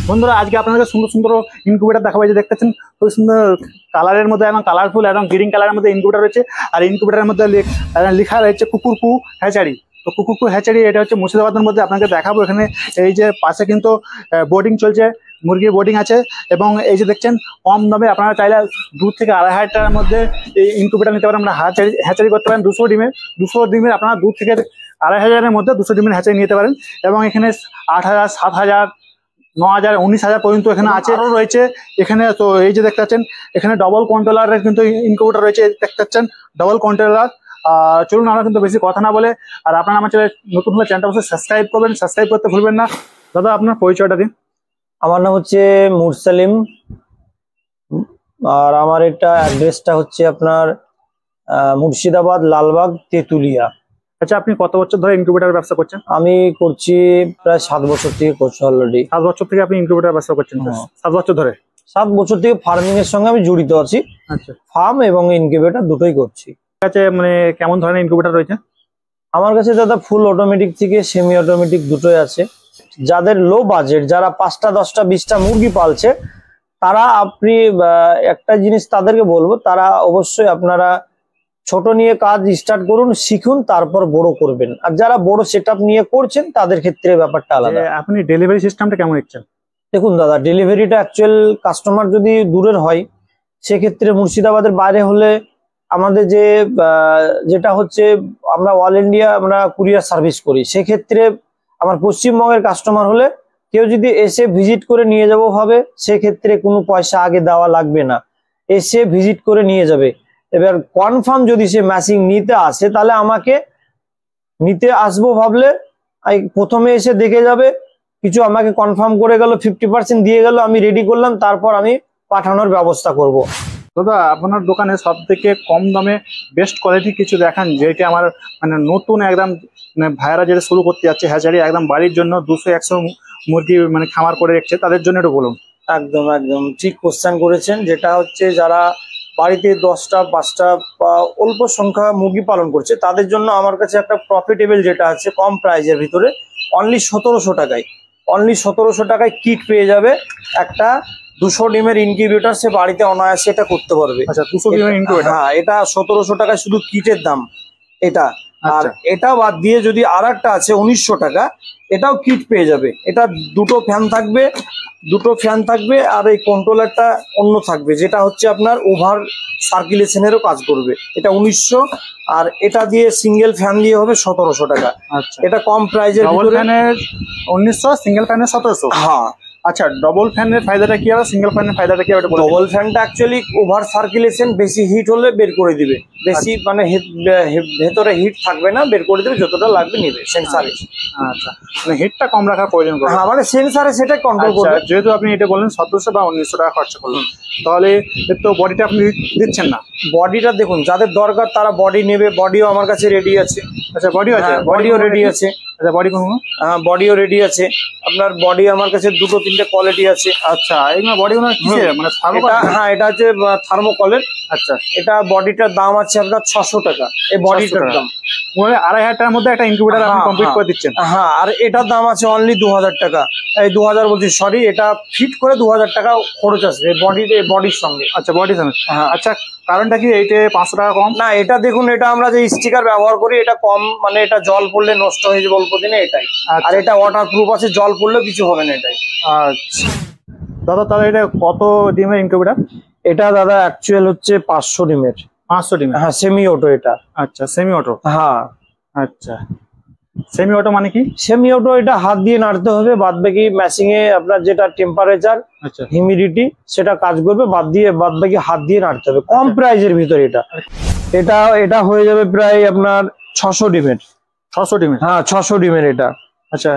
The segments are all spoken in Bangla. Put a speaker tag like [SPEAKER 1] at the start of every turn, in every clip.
[SPEAKER 1] বন্ধুরা আজকে আপনাদের সুন্দর সুন্দর ইনকিউবেটর দেখাবো। যে দেখতেছেন খুব সুন্দর কালারের মধ্যে এবং কালারফুল এবং গ্রিন কালারের মধ্যে ইনকিউবেটর রয়েছে। আর ইনকিউবেটরের মধ্যে লেখা রয়েছে কুকুরকু হ্যাচারি। তো কুকুরকু হ্যাচারি এটা হচ্ছে মুর্শিদাবাদের মধ্যে, আপনাকে দেখাবো। এখানে এই যে পাশে কিন্তু বোর্ডিং চলছে, মুরগির বোর্ডিং আছে। এবং এই যে দেখছেন কম দামে আপনারা চাইলে 2 থেকে 2.5 টাকার মধ্যে এই ইনকিউবেটর নিতে পারেন। আমরা হ্যাচারি করতে পারেন 200 ডিমের আপনারা 2 থেকে 2,500 মধ্যে 200 ডিমের হ্যাচারি নিতে পারেন। এবং এখানে 8,000, 7,000, 9,000, 19,000 পর্যন্ত এখানে আছে, আরও রয়েছে এখানে। তো এই যে দেখতে পাচ্ছেন এখানে ডবল কন্ট্রোলারের কিন্তু ইনকিউবেটর রয়েছে, দেখতে পাচ্ছেন ডবল কন্ট্রোলার। চলুন আমরা কিন্তু বেশি কথা না বলে, আর আপনারা আমার চ্যানেল নতুন হলে চ্যানেলটা অবশ্যই সাবস্ক্রাইব করবেন, সাবস্ক্রাইব করতে ভুলবেন না। দাদা আপনার পরিচয়টা দিন।
[SPEAKER 2] আমার নাম হচ্ছে মুরসালিম, আর আমার এটা অ্যাড্রেসটা হচ্ছে আপনার মুর্শিদাবাদ, লালবাগ, তেঁতুলিয়া।
[SPEAKER 1] আচ্ছা, আপনি কত বছর ধরে ইনকিউবেটর ব্যবসা করছেন?
[SPEAKER 2] আমি করছি প্রায় 7 বছর থেকে করছি অলরেডি।
[SPEAKER 1] 7 বছর থেকে আপনি ইনকিউবেটর ব্যবসা করছেন? 7 বছর ধরে।
[SPEAKER 2] 7 বছর থেকে ফার্মিং এর সঙ্গে আমি জড়িত আছি।
[SPEAKER 1] আচ্ছা,
[SPEAKER 2] ফার্ম এবং ইনকিউবেটর দুটোই করছি।
[SPEAKER 1] আচ্ছা, মানে কেমন ধরনের ইনকিউবেটর রয়েছে
[SPEAKER 2] আমার কাছে? দাদা ফুল অটোমেটিক থেকে সেমি অটোমেটিক দুটোই আছে। যাদের লো বাজেট, যারা 5টা 10টা 20টা মুরগি পালছে, তারা আপনি একটা জিনিস তাদেরকে বলবো, তারা অবশ্যই আপনারা ছোট নিয়ে কাজ স্টার্ট করুন, শিখুন, তারপর বড় করবেন। আর যারা বড় সেটআপ নিয়ে করছেন তাদের ক্ষেত্রে ব্যাপারটা আলাদা।
[SPEAKER 1] আপনি ডেলিভারি সিস্টেমটা কেমন দেখছেন?
[SPEAKER 2] দেখুন দাদা, ডেলিভারিটা অ্যাকচুয়াল কাস্টমার যদি দূরের হয়, সেক্ষেত্রে মুর্শিদাবাদের বাইরে হলে আমাদের যেটা হচ্ছে আমরা অল ইন্ডিয়া আমরা কুরিয়ার সার্ভিস করি। সেক্ষেত্রে আমার পশ্চিমবঙ্গের কাস্টমার হলে কেউ যদি এসে ভিজিট করে নিয়ে যাবো ভাবে, সেক্ষেত্রে কোনো পয়সা আগে দেওয়া লাগবে না, এসে ভিজিট করে নিয়ে যাবে। এবার কনফার্ম যদি সে ম্যাচিং নিতে আসে, তাহলে আমাকে নিতে আসবো ভাবলে প্রথমে এসে দেখে যাবে, কিছু আমাকে কনফার্ম করে গেল, 50% দিয়ে গেল, আমি রেডি করলাম, তারপর আমি পাঠানোর ব্যবস্থা করব।
[SPEAKER 1] দাদা আপনার দোকানে সব থেকে কম দামে বেস্ট কোয়ালিটি কিছু দেখান, যেটা আমার মানে নতুন একদম মানে ভাইরা যেটা শুরু করতে যাচ্ছে হ্যাচারি, একদম বাড়ির জন্য 200-100 মুরগি মানে খামার করে রেখেছে, তাদের জন্য একটু বলুন।
[SPEAKER 2] একদম একদম ঠিক কোশ্চেন করেছেন। যেটা হচ্ছে যারা বাড়িতে 10টা 5টা বা অল্প সংখ্যা মুরগি পালন করছে, তাদের জন্য আমার কাছে একটা প্রফিটেবল যেটা আছে কম প্রাইজের ভিতরে, অনলি 1700 টাকায়, অনলি 1700 টাকায় কিট পেয়ে যাবে। একটা 200 ডিমের ইনকিউবেটর সে বাড়িতে অনায়াসে এটা করতে পারবে।
[SPEAKER 1] আচ্ছা, 200 ডিমের ইনকিউবেটর?
[SPEAKER 2] হ্যাঁ, এটা 1700 টাকায় শুধু কিটের দাম এটা। আর এটা বাদ দিয়ে যদি আর একটা আছে 1900 টাকা, এটাও কিট পেয়ে যাবে। এটা দুটো ফ্যান থাকবে আর এই কন্ট্রোলারটা অন্য থাকবে, যেটা হচ্ছে আপনার ওভার সার্কুলেশনেরও কাজ করবে। এটা 1900, আর এটা দিয়ে সিঙ্গেল ফ্যান দিয়ে হবে 1700 টাকা।
[SPEAKER 1] আচ্ছা,
[SPEAKER 2] এটা কম প্রাইজের ভিতরে।
[SPEAKER 1] 1900, সিঙ্গেল ফ্যানের 1700?
[SPEAKER 2] হ্যাঁ।
[SPEAKER 1] আচ্ছা, ডবল ফ্যানের ফায়দাটা কি হবে, সিঙ্গেল ফ্যানের ফায়দাটা কি হবে?
[SPEAKER 2] ডবল ফ্যানটা অ্যাকচুয়ালি ওভার সার্কুলেশন, বেশি হিট হলে বের করে দিবে, বেশি মানে ভেতরে হিট থাকবে না, বের করে দেবে, যতটা লাগবে নেবে সেন্সারে।
[SPEAKER 1] আচ্ছা, মানে হিটটা কম রাখার প্রয়োজন করে।
[SPEAKER 2] হ্যাঁ, মানে সেন্সারে সেটা কন্ট্রোল করবে।
[SPEAKER 1] যেহেতু আপনি এটা বললেন 1700 বা 1900 টাকা খরচা করলেন, তাহলে তো বডিটা আপনি দিচ্ছেন না।
[SPEAKER 2] বডিটা দেখুন, যাদের দরকার তারা বডি নেবে, বডিও আমার কাছে রেডি আছে।
[SPEAKER 1] আচ্ছা, বডিও আছে?
[SPEAKER 2] বডিও রেডি আছে।
[SPEAKER 1] আচ্ছা, বডি কোন?
[SPEAKER 2] হ্যাঁ, বডিও রেডি আছে। আপনার বডি আমার কাছে 2-3টে কোয়ালিটি আছে।
[SPEAKER 1] আচ্ছা, এইগুলো বডিগুলো কিসের, মানে
[SPEAKER 2] হ্যাঁ, এটা হচ্ছে থার্মোকলের।
[SPEAKER 1] আচ্ছা,
[SPEAKER 2] এটা বডিটার দাম আছে আপনার 600 টাকা। এই বডিটার দাম
[SPEAKER 1] 2,500 টাকার মধ্যে একটা ইনকিউবেটর আপনি কমপ্লিট করে দিচ্ছেন।
[SPEAKER 2] হ্যাঁ, আর এটার দাম আছে অনলি 2000 টাকা। এই 2000 বলছি, সরি, এটা ফিট করে 2000 টাকা খরচ আসবে বডির সঙ্গে।
[SPEAKER 1] আচ্ছা, বডির সঙ্গে।
[SPEAKER 2] হ্যাঁ।
[SPEAKER 1] আচ্ছা, কারণটা কি এইটা 500 টাকা কম?
[SPEAKER 2] না, এটা দেখুন, এটা আমরা যে স্টিকার ব্যবহার করি, এটা কম, মানে এটা জল পড়লে নষ্ট হয়ে যাবে অল্প দিনে, এটাই। আর এটা ওয়াটার প্রুফ আছে, জল পড়লেও কিছু হবে না, এটাই।
[SPEAKER 1] আচ্ছা দাদা, তাহলে এটা কত ডিমের ইনকিউবেটর?
[SPEAKER 2] এটা দাদা অ্যাকচুয়াল হচ্ছে 500 ডিমের।
[SPEAKER 1] 500 ডিমের?
[SPEAKER 2] হ্যাঁ, সেমি অটো এটা।
[SPEAKER 1] আচ্ছা, সেমি অটো।
[SPEAKER 2] হ্যাঁ।
[SPEAKER 1] আচ্ছা, সেমি অটো মানে কি?
[SPEAKER 2] সেমি অটো এটা হাত দিয়ে নাড়তে হবে, বাদ বাকি ম্যাচিং এ আপনার যেটা টেম্পারেচার,
[SPEAKER 1] আচ্ছা,
[SPEAKER 2] হিউমিডিটি সেটা কাজ করবে, বাদ বাকি হাত দিয়ে নাড়তে হবে। কম প্রাইজের ভিতরে এটা হয়ে যাবে প্রায় আপনার 600 ডিমের।
[SPEAKER 1] 600 ডিমের?
[SPEAKER 2] হ্যাঁ, 600 ডিমের এটা।
[SPEAKER 1] আচ্ছা,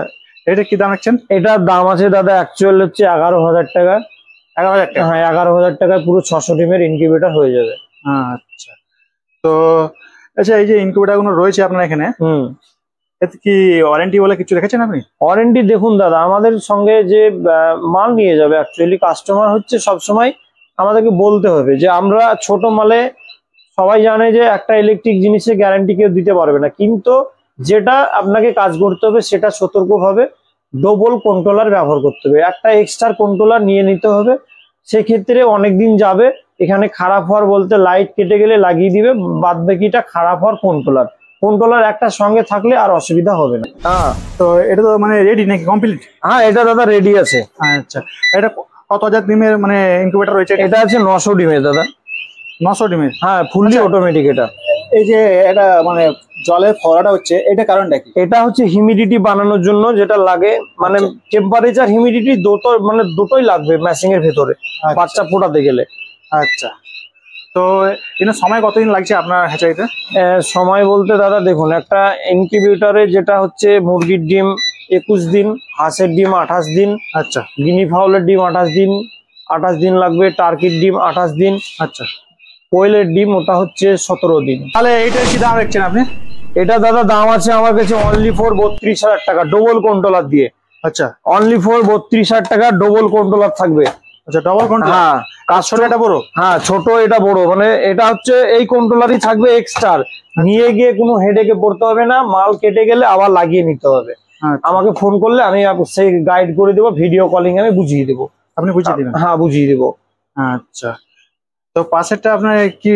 [SPEAKER 1] এটা কি দাম রাখছেন?
[SPEAKER 2] এটার দাম আছে দাদা অ্যাকচুয়াল হচ্ছে 11,000 টাকা।
[SPEAKER 1] 11,000 টাকা?
[SPEAKER 2] হ্যাঁ, 11,000 টাকায় পুরো 600 ডিমের ইনকিউবেটর হয়ে যাবে।
[SPEAKER 1] আচ্ছা, তো আচ্ছা, এই যে ইনকিউবেটর গুলো রয়েছে আপনার এখানে, এতে কি ওয়ারেন্টি বলে কিছু রেখেছেন আপনি?
[SPEAKER 2] ওয়ারেন্টি দেখুন দাদা, আমাদের সঙ্গে যে মাল নিয়ে যাবে, অ্যাকচুয়ালি কাস্টমার হচ্ছে সবসময় আমাদেরকে বলতে হবে যে আমরা ছোট মালে, সবাই জানে যে একটা ইলেকট্রিক জিনিসের গ্যারান্টি কেউ দিতে পারবে না, কিন্তু যেটা আপনাকে কাজ করতে হবে সেটা সতর্কভাবে ডবল কন্ট্রোলার ব্যবহার করতে হবে, একটা এক্সট্রা কন্ট্রোলার নিয়ে নিতে হবে। সেক্ষেত্রে অনেকদিন যাবে। এখানে খারাপ হওয়ার বলতে লাইট কেটে গেলে লাগিয়ে দিবে, বাদ বাকিটা খারাপ হওয়ার কন্ট্রোলার একটা সঙ্গে থাকলে আর অসুবিধা হবে না। হ্যাঁ,
[SPEAKER 1] তো এটা তো মানে রেডি নাকি কমপ্লিট?
[SPEAKER 2] হ্যাঁ, এটা দাদা রেডি আছে।
[SPEAKER 1] আচ্ছা, এটা কত হাজার ডিমের মানে ইনকিউবেটর রয়েছে?
[SPEAKER 2] এটা আছে 900 ডিমের দাদা।
[SPEAKER 1] 900 ডিমের?
[SPEAKER 2] হ্যাঁ, ফুললি অটোমেটিক। এটা
[SPEAKER 1] এই যে এটা মানে জলের ফোয়ারাটা হচ্ছে, এটা কারণটা কি?
[SPEAKER 2] এটা হচ্ছে হিউমিডিটি বানানোর জন্য যেটা লাগে, মানে টেম্পারেচার হিউমিডিটি দুটোই লাগবে মেশিং এর ভেতরে বাচ্চা ফোটাতে গেলে।
[SPEAKER 1] আচ্ছা, তো এর সময় কতদিন লাগছে আপনার হ্যাচারিতে?
[SPEAKER 2] সময় বলতে দাদা দেখুন, একটা ইনকিউবেটরে যেটা হচ্ছে মুরগির ডিম 21 দিন, হাঁসের ডিম 28 দিন,
[SPEAKER 1] আচ্ছা,
[SPEAKER 2] গিনি ফাউলের ডিম 28 দিন লাগবে, টার্কির ডিম 28 দিন,
[SPEAKER 1] আচ্ছা,
[SPEAKER 2] কোয়েলের ডিম ওটা হচ্ছে 17 দিন।
[SPEAKER 1] তাহলে এইটার কি দাম রাখছেন আপনি?
[SPEAKER 2] এটা দাদা দাম আছে আমার কাছে অনলি ফর 32,000 টাকা ডবল কন্ট্রোলার দিয়ে।
[SPEAKER 1] আচ্ছা,
[SPEAKER 2] অনলি ফর 32,000 টাকা ডবল কন্ট্রোলার থাকবে।
[SPEAKER 1] আচ্ছা, ডবল কন্ট্রোলার?
[SPEAKER 2] হ্যাঁ,
[SPEAKER 1] কাজ ছোট এটা বড়?
[SPEAKER 2] হ্যাঁ, ছোট এটা বড়, মানে এটা হচ্ছে এই কন্ট্রোলারই থাকবে এক্সট্রা, নিয়ে গিয়ে কোনো হেডেকে পড়তে হবে না, মাল কেটে গেলে আবার লাগিয়ে নিতে হবে। আমাকে ফোন করলে আমি সেই গাইড করে দেবো, ভিডিও কলিং আমি বুঝিয়ে দেবো।
[SPEAKER 1] আপনি বুঝিয়ে দিবেন?
[SPEAKER 2] হ্যাঁ, বুঝিয়ে দেবো।
[SPEAKER 1] আচ্ছা, তো পাশেরটা আপনার কি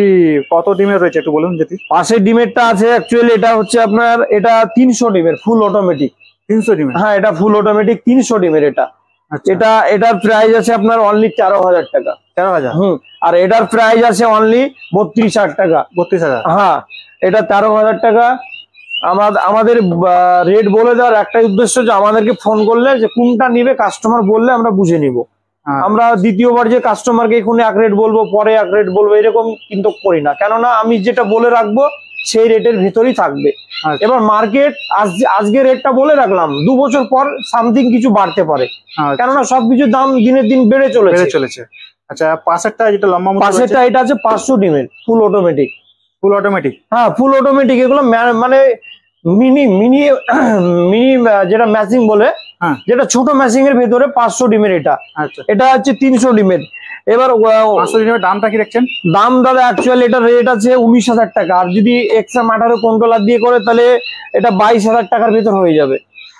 [SPEAKER 1] কত ডিমের রয়েছে একটু বলুন যদি।
[SPEAKER 2] পাশের ডিমেরটা আছে অ্যাকচুয়ালি এটা হচ্ছে আপনার এটা 300 ডিমের ফুল অটোমেটিক।
[SPEAKER 1] 300 ডিমের?
[SPEAKER 2] হ্যাঁ, এটা ফুল অটোমেটিক 300 ডিমের। এটার প্রাইস আছে আপনার অনলি 13,000 টাকা।
[SPEAKER 1] 13,000?
[SPEAKER 2] আর এটার প্রাইস আছে অনলি 32,000 টাকা।
[SPEAKER 1] 32,000?
[SPEAKER 2] হ্যাঁ, এটা 13,000 টাকা। আমাদের রেট বলে দেওয়ার একটাই উদ্দেশ্য যে আমাদেরকে ফোন করলে যে কোনটা নিবে কাস্টমার বললে আমরা বুঝে নিব। আমরা দ্বিতীয়বার যে কাস্টমারকে এখানে এক রেট বলবো পরে এক রেট বলবো এরকম কিন্তু করি না, কেননা আমি যেটা বলে রাখবো সেই রেটের ভিতরেই থাকবে। এবার মার্কেট আজকে রেটটা বলে রাখলাম, 2 বছর পর সামথিং কিছু বাড়তে পারে, কেননা সবকিছু দাম দিনের দিন বেড়ে চলেছে।
[SPEAKER 1] আচ্ছা, পাশেরটা যেটা লম্বা
[SPEAKER 2] পাশেরটা এটা আছে 500 ডিমের ফুল অটোমেটিক।
[SPEAKER 1] Full automatic?
[SPEAKER 2] হ্যাঁ, ফুল অটোমেটিক। এগুলো মানে মিনি মিনি মিনি যেটা ম্যাচিং বলে, যেটা ছোট ম্যাচিং এর ভেতরে 500 ডিমের এটা।
[SPEAKER 1] আচ্ছা,
[SPEAKER 2] এটা হচ্ছে 300 ডিমের। এবার
[SPEAKER 1] 500 ডিমের দামটা কি রাখছেন?
[SPEAKER 2] দাম দাদা অ্যাকচুয়ালি এটা রেট আছে 19,000 টাকা, আর যদি এক্সট্রা 18 কন্ট্রোলার দিয়ে করে তাহলে এটা 22,000 টাকার ভেতর হয়ে যাবে।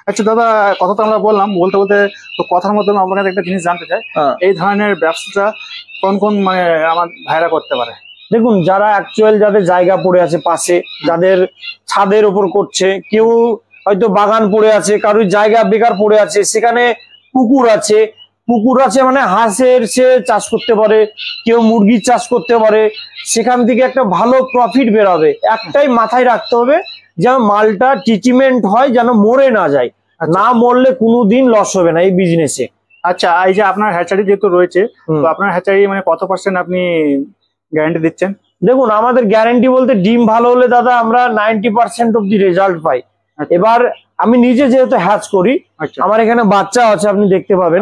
[SPEAKER 1] আচ্ছা দাদা, কথা তো আমরা বললাম, বলতে বলতে তো কথার মধ্যে আপনার কাছে একটা জিনিস জানতে চাই, এই ধরনের ব্যবসাটা কোন কোন মানে আমার ভাইরা করতে পারে?
[SPEAKER 2] দেখুন, যারা অ্যাকচুয়াল যাদের জায়গা পড়ে আছে পাশে, যাদের ছাদের ওপর করছে, কেউ হয়তো বাগান পড়ে আছে, কারোর জায়গা বেকার পড়ে আছে, সেখানে পুকুর আছে মানে হাঁসের সে চাষ করতে পারে, কেউ মুরগির চাষ করতে পারে, সেখান থেকে একটা ভালো প্রফিট বেরোবে। একটাই মাথায় রাখতে হবে যেন মালটা ট্রিটমেন্ট হয়, যেন মরে না যায়। না মরলে কোনোদিন লস হবে না এই বিজনেসে।
[SPEAKER 1] আচ্ছা, এই যে আপনার হ্যাচারি যেহেতু রয়েছে, তো আপনার হ্যাচারি মানে কত % আপনি গ্যারান্টি দিচ্ছেন?
[SPEAKER 2] দেখুন, আমাদের গ্যারান্টি বলতে ডিম ভালো হলে দাদা আমরা 90% অব্দি রেজাল্ট পাই। এবার আমি নিজে যেহেতু হ্যাচ করি, আমার এখানে বাচ্চা আছে, আপনি দেখতে পাবেন।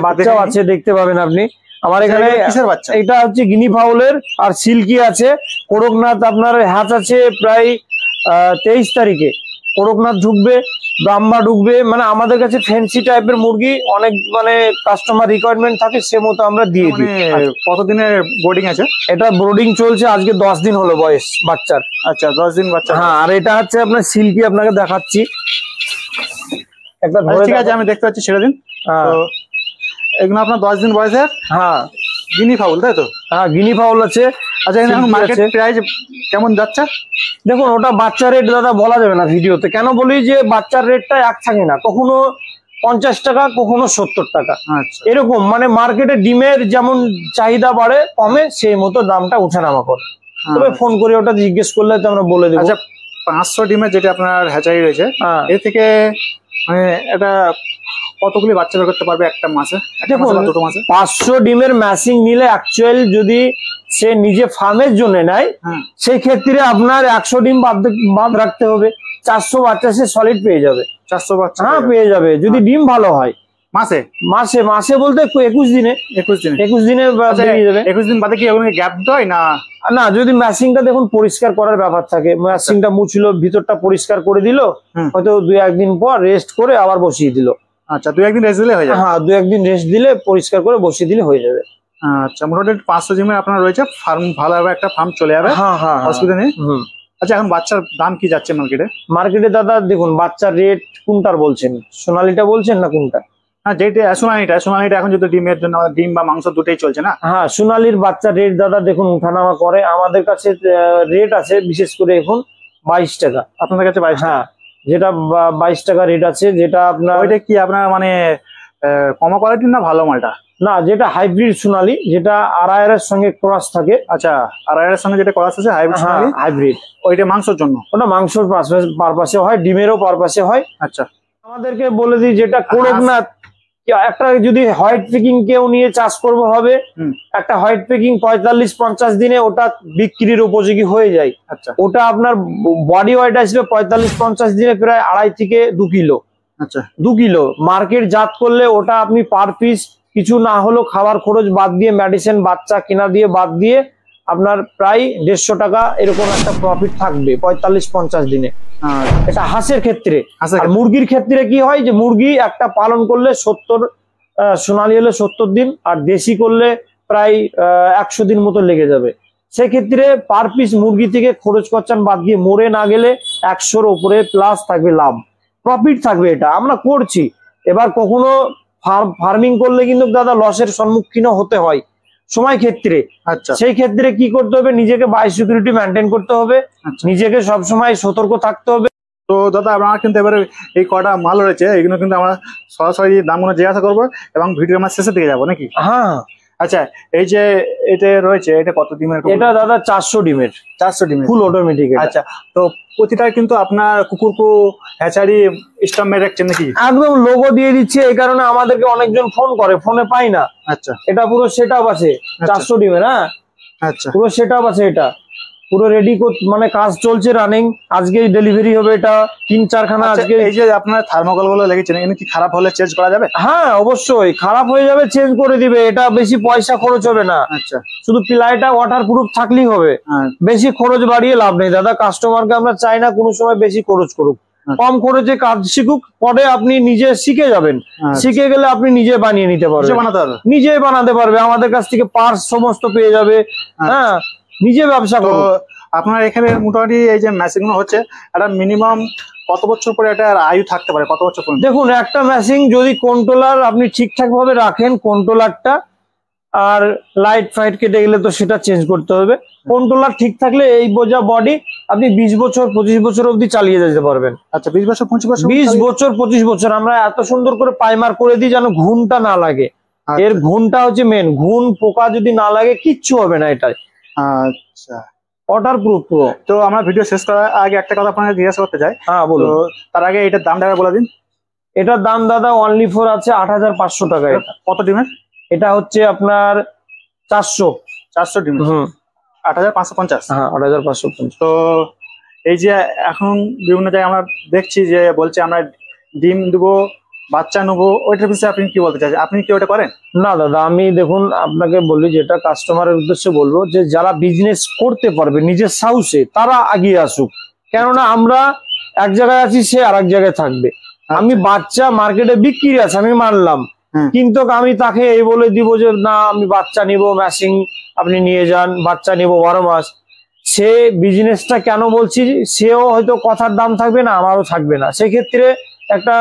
[SPEAKER 2] বাচ্চাও আছে, দেখতে পাবেন আপনি। আমার এখানে
[SPEAKER 1] কিসের বাচ্চা?
[SPEAKER 2] এটা হচ্ছে গিনি ফাউলের, আর সিল্কি আছে, করকনাথ আপনার হ্যাচ আছে প্রায় 23 তারিখে। করকনাথ ঢুকবে, ব্রাহ্মা ঢুকবে, মানে আমাদের কাছে ফ্যান্সি টাইপের মুরগি অনেক মানে কাস্টমার রিকোয়ারমেন্ট থাকে, সে মতো আমরা দিয়ে দিই।
[SPEAKER 1] কতদিনের বোর্ডিং আছে?
[SPEAKER 2] এটা ব্রোডিং চলছে, আজকে 10 দিন হলো বয়স বাচ্চার।
[SPEAKER 1] আচ্ছা, 10 দিন বাচ্চা?
[SPEAKER 2] হ্যাঁ, আর এটা হচ্ছে আপনার সিল্কি, আপনাকে দেখাচ্ছি একটা।
[SPEAKER 1] ঠিক আছে, আমি দেখতে পাচ্ছি, ছেড়ে দিন। এগুলো আপনার 10 দিন বয়সের?
[SPEAKER 2] হ্যাঁ,
[SPEAKER 1] গিনি ফাউল, তাই তো?
[SPEAKER 2] হ্যাঁ, গিনি ফাউল আছে।
[SPEAKER 1] আচ্ছা, এখন মার্কেট প্রাইস কেমন যাচ্ছে?
[SPEAKER 2] দেখুন, ওটা বাচ্চার রেট দাদা বলা যাবে না ভিডিওতে। কেন বলি যে বাচ্চার রেটটা এক থাকে না, কখনো 50 টাকা, কখনো 70 টাকা, এরকম। মানে মার্কেটে ডিমের যেমন চাহিদা বাড়ে কমে, সেই মতো দামটা ওঠানামা করে। তবে ফোন করে ওটা জিজ্ঞেস করলে তো আমরা বলে দেবো।
[SPEAKER 1] আচ্ছা, 500 ডিমের যেটা আপনার হ্যাচারি রয়েছে, এর থেকে মানে এটা কতগুলি বাচ্চা বের করতে পারবে একটা মাসে?
[SPEAKER 2] দেখুন, 500 ডিমের ম্যাচিং নিলে অ্যাকচুয়াল যদি সে নিজে ফার্মের জন্য নেয়, সেই ক্ষেত্রে আপনার 100 ডিম বাদ রাখতে হবে। 400 বাচ্চা সে সলিড পেয়ে যাবে।
[SPEAKER 1] 400 বাচ্চা?
[SPEAKER 2] হ্যাঁ, পেয়ে যাবে যদি ডিম ভালো হয়।
[SPEAKER 1] মাসে?
[SPEAKER 2] মাসে মাসে বলতে 21 দিনে। 21 দিনে বেরিয়ে যাবে।
[SPEAKER 1] 21 দিন বাদে কি গ্যাপ দেয় না?
[SPEAKER 2] না, যদি ম্যাচিংটা দেখুন পরিষ্কার করার ব্যাপার থাকে, ম্যাচিংটা মুছলো, ভিতরটা পরিষ্কার করে দিল, হয়তো 2-1 দিন পর রেস্ট করে আবার বসিয়ে দিল।
[SPEAKER 1] আচ্ছা, 2-1 দিন রেস্ট দিলে হয়ে যাবে?
[SPEAKER 2] হ্যাঁ, 2-1 দিন রেস্ট দিলে পরিষ্কার করে বসিয়ে দিলে হয়ে যাবে।
[SPEAKER 1] আচ্ছা, মোটামুটি 500 ডিমের আপনার রয়েছে ফার্ম, ভালোভাবে একটা ফার্ম চলে যাবে, অসুবিধা নেই। আচ্ছা, এখন বাচ্চার দাম কি যাচ্ছে মার্কেটে?
[SPEAKER 2] মার্কেটে দাদা দেখুন বাচ্চার রেট কোনটার বলছেন, সোনালীটা বলছেন না কোনটা?
[SPEAKER 1] হ্যাঁ, যেটা সোনালীটা এখন যদি ডিমের জন্য ডিম বা মাংস দুটোই চলছে না।
[SPEAKER 2] হ্যাঁ, সোনালীর বাচ্চার রেট দাদা দেখুন উঠানামা করে। আমাদের কাছে রেট আছে বিশেষ করে এখন 22 টাকা।
[SPEAKER 1] আপনাদের কাছে 22?
[SPEAKER 2] হ্যাঁ, যেটা 22 টাকা রেট আছে। যেটা আপনার
[SPEAKER 1] ওইটা কি আপনার মানে কমা কোয়ালিটির না ভালো মালটা?
[SPEAKER 2] না, যেটা হাইব্রিড সোনালী, যেটা আড়াইয়ের সঙ্গে ক্রস থাকে।
[SPEAKER 1] আচ্ছা, আর এর সঙ্গে যেটা করা আছে হাইব্রিড সোনালী,
[SPEAKER 2] হাইব্রিড
[SPEAKER 1] ওইটা মাংসের জন্য।
[SPEAKER 2] ওটা মাংসর পারপাসে হয়, ডিমেরও পারপাসে হয়।
[SPEAKER 1] আচ্ছা,
[SPEAKER 2] আমাদেরকে বলে দিই যেটা করকনাথ, একটা যদি হোয়াইট পেকিং কেউ নিয়ে চাষ করবো হবে, একটা হোয়াইট পেকিং 45-50 দিনে ওটা বিক্রির উপযোগী হয়ে যায়।
[SPEAKER 1] আচ্ছা,
[SPEAKER 2] ওটা আপনার বডি ওয়েট আসবে 45-50 দিনে প্রায় 2.5 থেকে 2 কিলো।
[SPEAKER 1] আচ্ছা,
[SPEAKER 2] 2 কিলো মার্কেট জাত করলে ওটা আপনি পার পিস কিছু না হলেও খাবার খরচ বাদ দিয়ে, মেডিসিন বাচ্চা কিনা দিয়ে বাদ দিয়ে আপনার প্রায় 150 টাকা এরকম একটা প্রফিট থাকবে 45-50 দিনে। এটা হাঁসের ক্ষেত্রে। আর মুরগির ক্ষেত্রে কি হয় যে মুরগি একটা পালন করলে 70, সোনালী হলে 70 দিন, আর দেশি করলে প্রায় 100 দিন মতো লেগে যাবে। সেক্ষেত্রে পার পিস মুরগি থেকে খরচ খরচান বাদ দিয়ে মরে না গেলে 100-র উপরে প্লাস থাকবে, লাভ প্রফিট থাকবে। এটা আমরা করছি। এবার কখনো ফার্মিং করলে কিন্তু দাদা লসের সম্মুখীন হতে হয় সময় ক্ষেত্রে।
[SPEAKER 1] আচ্ছা,
[SPEAKER 2] সেই ক্ষেত্রে কি করতে হবে, নিজেকে বায়োসিকিউরিটি মেনটেন করতে হবে, নিজেকে সবসময় সতর্ক থাকতে হবে।
[SPEAKER 1] তো দাদা আপনারা কিন্তু এবারে এই কটা মাল রয়েছে, এইগুলো কিন্তু আমরা সরাসরি দামগুলো জিজ্ঞাসা করবো এবং ভিডিও আমার শেষে দিয়ে যাবো নাকি?
[SPEAKER 2] হ্যাঁ।
[SPEAKER 1] আচ্ছা, এই যে এটা রয়েছে, এটা কত ডিমের?
[SPEAKER 2] এটা দাদা 400 ডিমের।
[SPEAKER 1] 400 ডিমের
[SPEAKER 2] ফুল অটোমেটিক।
[SPEAKER 1] আচ্ছা, তো প্রতিটা কিন্তু আপনার কুকুরকু হ্যাচারি স্টাম্প মেরে রাখছেন নাকি?
[SPEAKER 2] একদম লোগো দিয়ে দিচ্ছে, এই কারণে আমাদেরকে অনেকজন ফোন করে, ফোনে পাই না।
[SPEAKER 1] আচ্ছা,
[SPEAKER 2] এটা পুরো সেটআপ আছে 400 ডিমের। হ্যাঁ,
[SPEAKER 1] আচ্ছা,
[SPEAKER 2] পুরো সেটআপ আছে, এটা পুরো রেডি মানে কাজ চলছে রানিং। আজকেই ডেলিভারি হবে এটা 3-4 খানা। আজকে
[SPEAKER 1] এই যে আপনার থার্মোকল গুলো লেগেছেন, এগুলো কি খারাপ হলে চেঞ্জ করা যাবে?
[SPEAKER 2] হ্যাঁ অবশ্যই, খারাপ হয়ে যাবে চেঞ্জ করে দিবে। এটা বেশি পয়সা খরচ হবে না।
[SPEAKER 1] আচ্ছা,
[SPEAKER 2] শুধু প্লাইটা ওয়াটার প্রুফ থাকলেই হবে। বেশি খরচ বাড়িয়ে লাভ নেই দাদা। কাস্টমারকে আমরা চাই না কোনো সময় বেশি খরচ করুক, কম খরচে কাজ শিখুক। পরে আপনি নিজে শিখে যাবেন, শিখে গেলে আপনি নিজে বানিয়ে নিতে পারবেন, নিজে বানাতে পারবে। আমাদের কাছ থেকে পার্টস সমস্ত পেয়ে যাবে। হ্যাঁ, নিজে ব্যবসা করো।
[SPEAKER 1] আপনার এখানে মোটামুটি এই যে মেশিন গুলো হচ্ছে, এটা মিনিমাম কত বছর পরে এটা আয়ু থাকতে পারে? কত বছর পর্যন্ত? দেখুন, একটা মেশিন যদি কন্ট্রোলার আপনি ঠিকঠাক ভাবে রাখেন, কন্ট্রোলারটা আর লাইট ফাইট কেটে গেলে তো সেটা চেঞ্জ করতে হবে। কন্ট্রোলার ঠিক থাকলে এই বোঝা বডি আপনি 20 বছর 25 বছর অবধি চালিয়ে যেতে পারবেন। আচ্ছা, 20 বছর 25 বছর?
[SPEAKER 2] 20 বছর 25 বছর আমরা এত সুন্দর করে পাইমার করে দিই যেন ঘুনটা না লাগে। এর ঘুনটা হচ্ছে মেন। ঘুন পোকা যদি না লাগে কিচ্ছু হবে না এটাই।
[SPEAKER 1] আচ্ছা,
[SPEAKER 2] ওয়াটার প্রুফ পুরো।
[SPEAKER 1] তো আমরা ভিডিও শেষ করার আগে একটা কথা আপনাকে জিজ্ঞাসা করতে চাই।
[SPEAKER 2] হ্যাঁ বলুন।
[SPEAKER 1] তার আগে এটার দামটা বলে দিন।
[SPEAKER 2] এটার দাম দাদা অনলি ফর আছে 8500 টাকা। এটা
[SPEAKER 1] কত ডিমের?
[SPEAKER 2] এটা হচ্ছে আপনার 400
[SPEAKER 1] ডিমের। 8550।
[SPEAKER 2] হ্যাঁ, 8550।
[SPEAKER 1] তো এই যে এখন বিভিন্ন জায়গায় আমরা দেখছি যে বলছে আমরা ডিম দেবো, বাচ্চা নেবো, ওইটার বিষয়ে আপনি কি বলতে চাইছেন? আপনি কি ওটা করেন?
[SPEAKER 2] না দাদা, আমি দেখুন আপনাকে বলি, যেটা কাস্টমারের উদ্দেশ্যে বলবো, যে যারা বিজনেস করতে পারবে নিজের সাহসে তারা এগিয়ে আসুক। কেননা আমরা এক জায়গায় আছি, সে আর এক জায়গায় থাকবে। আমি বাচ্চা মার্কেটে বিক্রি আছে আমি মানলাম, কিন্তু আমি তাকে এই বলে দিব যে না আমি বাচ্চা নিব, ম্যাশিং আপনি নিয়ে যান, বাচ্চা নিব 12 মাস। সে বিজনেসটা কেন বলছি, সেও হয়তো কথার দাম থাকবে না, আমারও থাকবে না। সেক্ষেত্রে একটা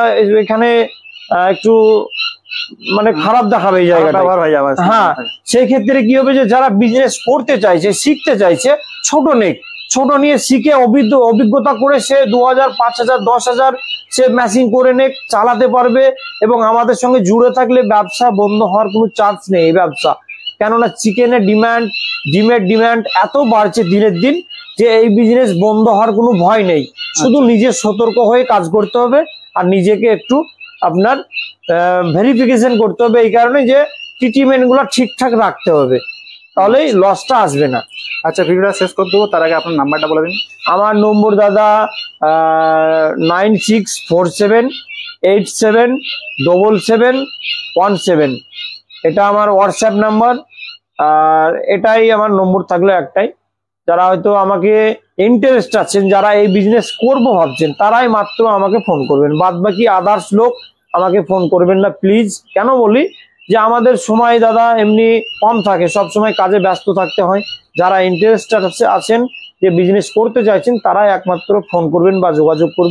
[SPEAKER 2] এখানে একটু মানে খারাপ দেখাবে এই জায়গাটা। হ্যাঁ, সেই ক্ষেত্রে কি হবে যে যারা বিজনেস করতে চাইছে, শিখতে চাইছে, ছোট নিয়ে শিখে অভিজ্ঞতা করে সে 2000, 5000, 10,000 সে ম্যাচিং করে নে চালাতে পারবে। এবং আমাদের সঙ্গে জুড়ে থাকলে ব্যবসা বন্ধ হওয়ার কোনো চান্স নেই এই ব্যবসা। কেননা চিকেনের ডিমান্ড, ডিমের ডিমান্ড এত বাড়ছে দিনের দিন যে এই বিজনেস বন্ধ হওয়ার কোনো ভয় নেই। শুধু নিজে সতর্ক হয়ে কাজ করতে হবে আর নিজেকে একটু আপনার ভেরিফিকেশন করতে হবে। এই কারণে যে ট্রিটমেন্ট গুলো ঠিকঠাক রাখতে হবে, তাহলেই লসটা আসবে না।
[SPEAKER 1] আচ্ছা, ভিডিওটা শেষ করে দেবো, তার আগে আপনার নাম্বারটা বলে দিন।
[SPEAKER 2] আমার নম্বর দাদা 9647877717। এটা আমার হোয়াটসঅ্যাপ নাম্বার। আর এটাই আমার নম্বর থাকলো একটাই। যারা হয়তো আমাকে ইন্টারেস্ট আছেন, যারা এই বিজনেস করবো ভাবছেন, তারাই মাত্র আমাকে ফোন করবেন। বাদ বাকি আদার্স লোক আমাকে ফোন করবেন না প্লিজ। কেন বলি যে আমাদের সময় দাদা এমনি কম থাকে, সব সময় কাজে ব্যস্ত থাকতে হয়। যারা ইন্টারেস্টেড আছেন যে বিজনেস করতে চাইছেন তারাই একমাত্র ফোন করবেন বা যোগাযোগ করবেন।